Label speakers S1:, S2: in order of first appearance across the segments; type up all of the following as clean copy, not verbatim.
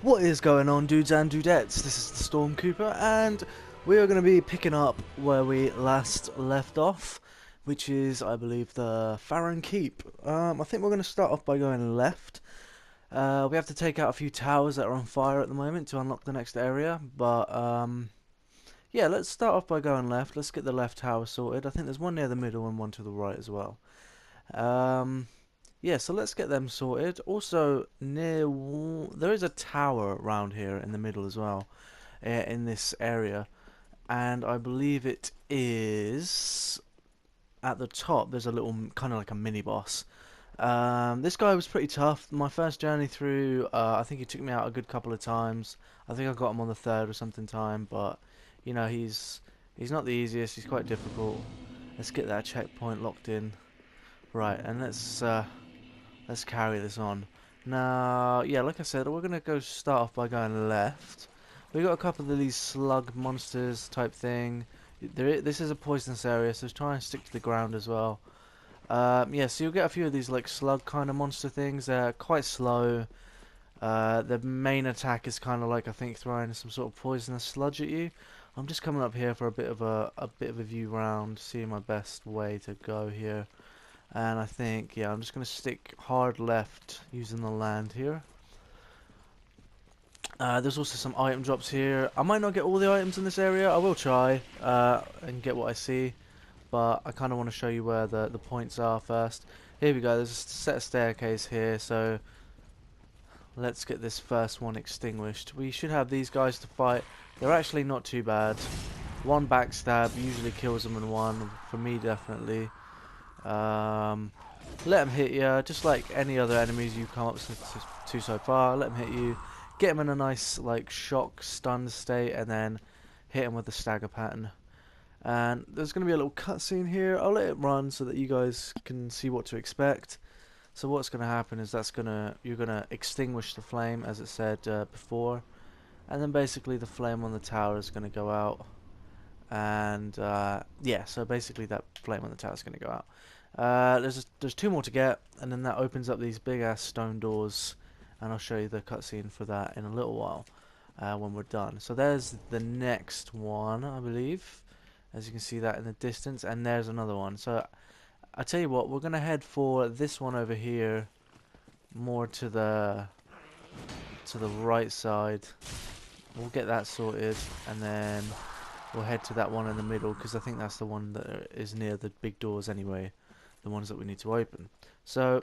S1: What is going on, dudes and dudettes? This is the Storm Cooper, and we are going to be picking up where we last left off, which is, I believe, the Farron Keep. I think we're going to start off by going left. We have to take out a few towers that are on fire at the moment to unlock the next area, but yeah, let's start off by going left. Let's get the left tower sorted. I think there's one near the middle and one to the right as well. Um, yeah, so let's get them sorted. Also, there is a tower around here in the middle as well, in this area, and I believe it is at the top. There's a little kind of like a mini boss. This guy was pretty tough. My first journey through, I think he took me out a good couple of times. I think I got him on the third or something time, but you know he's not the easiest. He's quite difficult. Let's get that checkpoint locked in. Right, and let's carry this on. Now, yeah, like I said, we're gonna go start off by going left. We got a couple of these slug monsters type thing. This is a poisonous area, so try and stick to the ground as well. Yeah, so you'll get a few of these like slug kind of monster things. They're quite slow. The main attack is kind of like I think throwing some sort of poisonous sludge at you. I'm just coming up here for a bit of a view round, seeing my best way to go here. And I think, yeah, I'm just going to stick hard left using the land here. There's also some item drops here. I might not get all the items in this area. I will try and get what I see. But I kind of want to show you where the points are first. Here we go. There's a set of staircase here. So let's get this first one extinguished. We should have these guys to fight. They're actually not too bad. One backstab usually kills them in one. For me, definitely. Let them hit you, just like any other enemies you come up to so far. Let them hit you, get them in a nice like shock, stunned state, and then hit them with the stagger pattern. And there's going to be a little cutscene here. I'll let it run so that you guys can see what to expect. So what's going to happen is you're gonna extinguish the flame as it said before, and then basically the flame on the tower is going to go out. And yeah, so basically that flame on the tower is going to go out. There's two more to get, and then that opens up these big ass stone doors, and I'll show you the cutscene for that in a little while when we're done. So there's the next one, I believe, as you can see that in the distance, and there's another one. So I tell you what, we're gonna head for this one over here, more to the right side. We'll get that sorted, and then we'll head to that one in the middle because I think that's the one that is near the big doors anyway, the ones that we need to open. So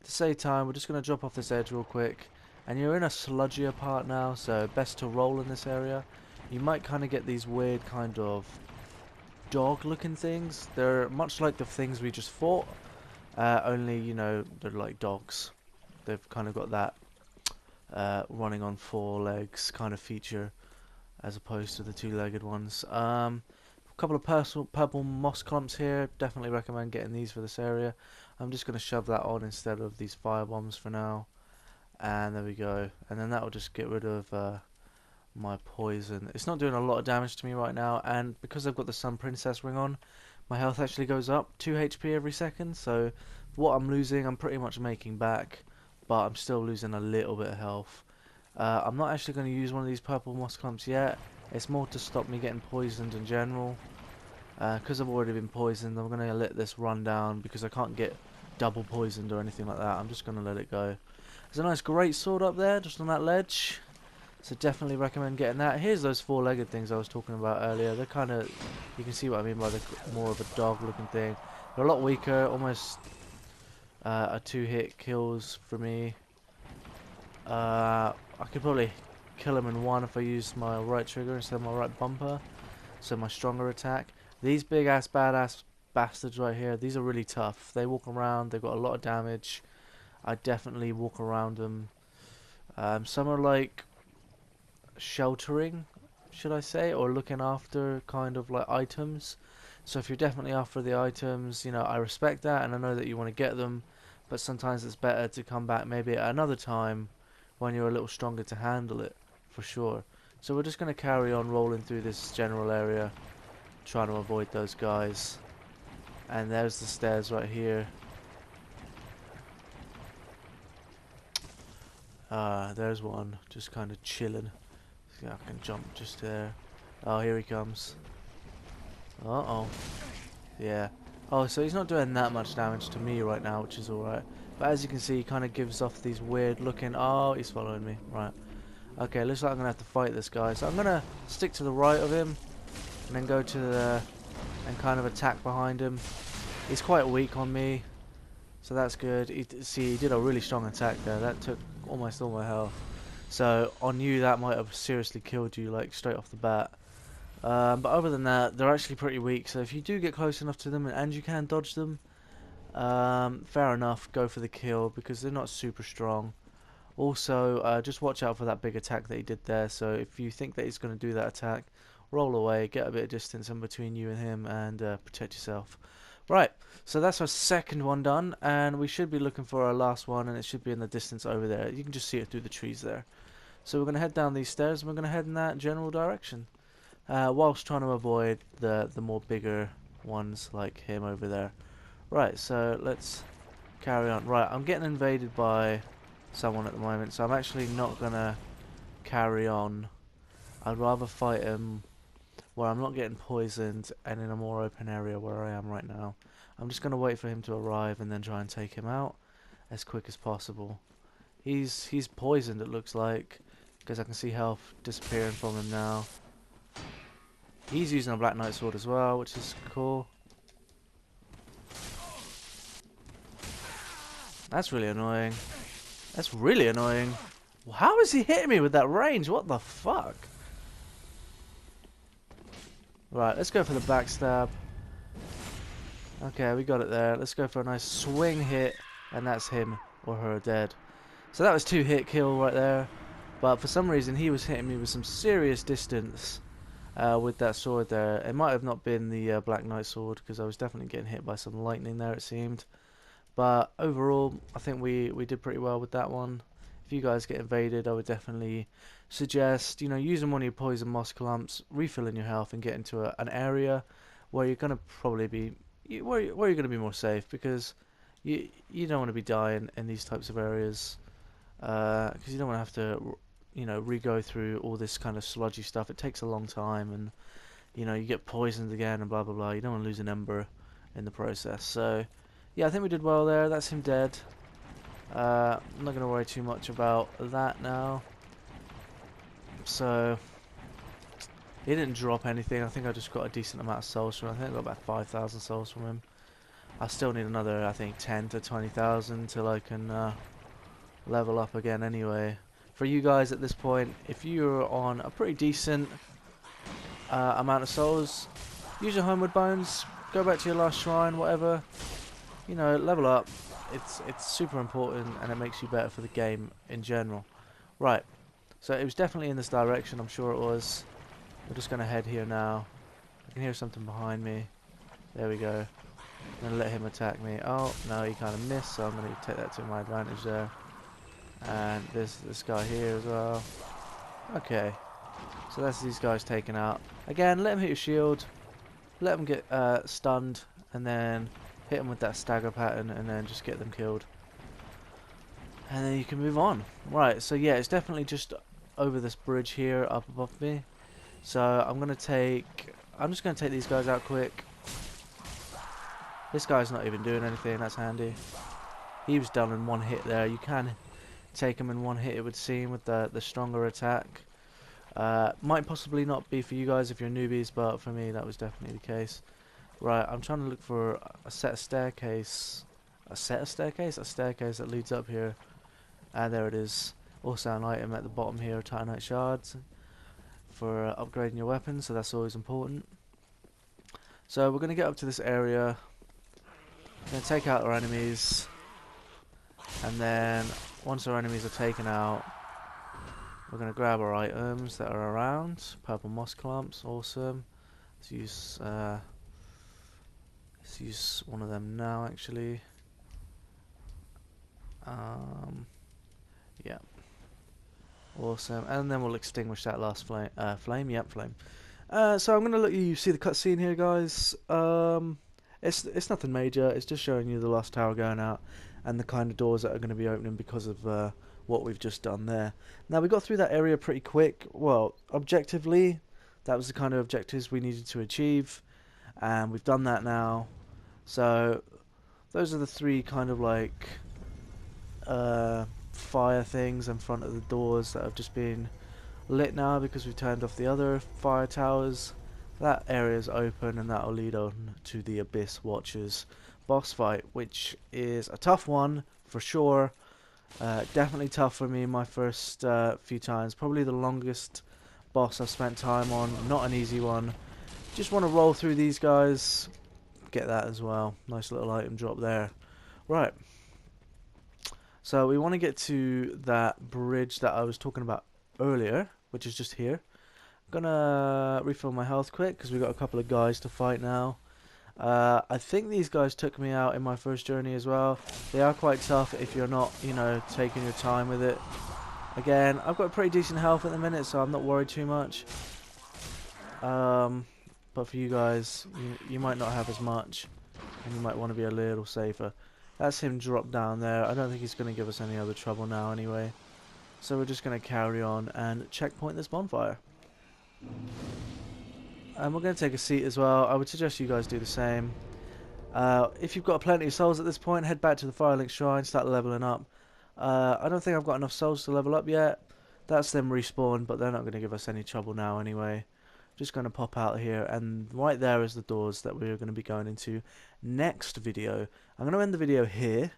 S1: to save time, we're just going to drop off this edge real quick, and you're in a sludgier part now, so best to roll in this area. You might kind of get these weird kind of dog looking things. They're much like the things we just fought, only you know they're like dogs. They've kind of got that running on four legs kind of feature as opposed to the two-legged ones. A couple of purple moss clumps here. Definitely recommend getting these for this area. I'm just going to shove that on instead of these fire bombs for now. And there we go. And then that will just get rid of my poison. It's not doing a lot of damage to me right now, and because I've got the Sun Princess ring on, my health actually goes up 2 HP every second. So what I'm losing, I'm pretty much making back, but I'm still losing a little bit of health. I'm not actually going to use one of these purple moss clumps yet. It's more to stop me getting poisoned in general. Because I've already been poisoned, I'm going to let this run down because I can't get double poisoned or anything like that. I'm just going to let it go. There's a nice great sword up there just on that ledge. So definitely recommend getting that. Here's those four-legged things I was talking about earlier. They're kind of, you can see what I mean by the more of a dog-looking thing. They're a lot weaker, almost a two-hit kills for me. I could probably kill him in one if I used my right trigger instead of my right bumper. So my stronger attack. These big ass badass bastards right here, these are really tough. They walk around, they've got a lot of damage. I definitely walk around them. Some are like sheltering, should I say, or looking after kind of like items. So if you're definitely after the items, you know, I respect that and I know that you want to get them, but sometimes it's better to come back maybe at another time when you're a little stronger to handle it, for sure. So we're just going to carry on rolling through this general area, trying to avoid those guys. And there's the stairs right here. There's one, just kind of chilling. See, I can jump just there. Oh, here he comes. Uh-oh. Yeah. Oh, so he's not doing that much damage to me right now, which is alright. But as you can see, he kind of gives off these weird looking... Oh, he's following me. Right. Okay, looks like I'm going to have to fight this guy. So I'm going to stick to the right of him. And then go to the... And kind of attack behind him. He's quite weak on me. So that's good. See, he did a really strong attack there. That took almost all my health. So on you, that might have seriously killed you, like, straight off the bat. But other than that, they're actually pretty weak. So if you do get close enough to them and you can dodge them, fair enough, go for the kill because they're not super strong. Also, just watch out for that big attack that he did there. So if you think that he's going to do that attack, roll away, get a bit of distance in between you and him, and protect yourself. Right, so that's our second one done, and we should be looking for our last one, and it should be in the distance over there. You can just see it through the trees there. So we're going to head down these stairs, and we're going to head in that general direction. Whilst trying to avoid the more bigger ones like him over there. Right, so let's carry on. Right, I'm getting invaded by someone at the moment, so I'm actually not gonna carry on. I'd rather fight him where I'm not getting poisoned and in a more open area where I am right now. I'm just gonna wait for him to arrive and then try and take him out as quick as possible. He's poisoned, it looks like, because I can see health disappearing from him now. He's using a Black Knight sword as well, which is cool. That's really annoying. That's really annoying. How is he hitting me with that range? What the fuck? Right, let's go for the backstab. Okay, we got it there. Let's go for a nice swing hit, and that's him or her dead. So that was 2-hit kill right there. But for some reason, he was hitting me with some serious distance. With that sword there. It might have not been the Black Knight sword because I was definitely getting hit by some lightning there, it seemed. But overall, I think we did pretty well with that one. If you guys get invaded, I would definitely suggest, you know, using one of your poison moss clumps, refilling your health, and get into an area where you're gonna probably be where you're gonna be more safe, because you don't want to be dying in these types of areas because you don't want to have to, you know, re-go through all this kind of sludgy stuff. It takes a long time, and you know, you get poisoned again and blah blah blah. You don't want to lose an ember in the process. So yeah, I think we did well there. That's him dead. I'm not going to worry too much about that now. So he didn't drop anything. I think I just got a decent amount of souls from him. I think I got about 5,000 souls from him. I still need another, I think, 10 to 20,000 till I can level up again anyway. For you guys at this point, if you're on a pretty decent amount of souls, use your homeward bones, go back to your last shrine, whatever. You know, level up. It's super important, and it makes you better for the game in general. Right, so it was definitely in this direction, I'm sure it was. We're just going to head here now. I can hear something behind me. There we go. I'm going to let him attack me. Oh, no, he kind of missed, so I'm going to take that to my advantage there. And there's this guy here as well. Okay, so that's these guys taken out. Again, let him hit your shield. Let them get stunned, and then hit them with that stagger pattern, and then just get them killed. And then you can move on. Right, so yeah, it's definitely just over this bridge here, up above me. So I'm just gonna take these guys out quick. This guy's not even doing anything, that's handy. He was done in one hit there. You can take him in one hit, it would seem, with the stronger attack. Might possibly not be for you guys if you're newbies, but for me that was definitely the case. Right, I'm trying to look for a staircase that leads up here. And there it is. Also an item at the bottom here, Titanite shards, for upgrading your weapons, so that's always important. So we're going to get up to this area, going to take out our enemies, and then once our enemies are taken out, we're going to grab our items that are around. Purple moss clumps, awesome. Let's use one of them now, actually. Yeah. Awesome. And then we'll extinguish that last flame. Flame. So I'm going to let you see the cutscene here, guys. It's nothing major. It's just showing you the last tower going out and the kind of doors that are going to be opening because of what we've just done there. Now we got through that area pretty quick. Well, objectively, that was the kind of objectives we needed to achieve, and we've done that now. So those are the three kind of like fire things in front of the doors that have just been lit now because we've turned off the other fire towers. That area is open, and that will lead on to the Abyss Watchers boss fight, which is a tough one for sure. Definitely tough for me in my first few times. Probably the longest boss I've spent time on. Not an easy one. Just want to roll through these guys. Get that as well. Nice little item drop there. Right. So we want to get to that bridge that I was talking about earlier, which is just here. Gonna refill my health quick because we've got a couple of guys to fight now. I think these guys took me out in my first journey as well. They are quite tough if you're not, you know, taking your time with it. Again, I've got pretty decent health at the minute, so I'm not worried too much. But for you guys, you might not have as much, and you might want to be a little safer. That's him dropped down there. I don't think he's going to give us any other trouble now anyway. So we're just going to carry on and checkpoint this bonfire. And we're going to take a seat as well. I would suggest you guys do the same. If you've got plenty of souls at this point, head back to the Firelink Shrine, start leveling up. I don't think I've got enough souls to level up yet. That's them respawn, but they're not going to give us any trouble now anyway. Just going to pop out here, and right there is the doors that we're going to be going into next video. I'm going to end the video here,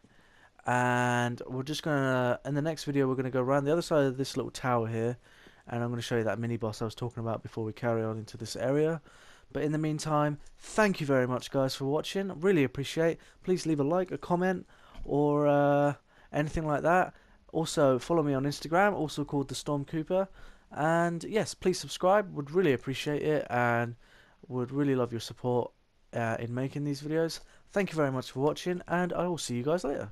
S1: and we're just going to, in the next video, we're going to go around the other side of this little tower here, and I'm going to show you that mini boss I was talking about before we carry on into this area. But in the meantime, thank you very much guys for watching. Really appreciate. Please leave a like, a comment, or anything like that. Also follow me on Instagram, also called the Storm Cooper. And yes, please subscribe, would really appreciate it, and would really love your support in making these videos. Thank you very much for watching, and I will see you guys later.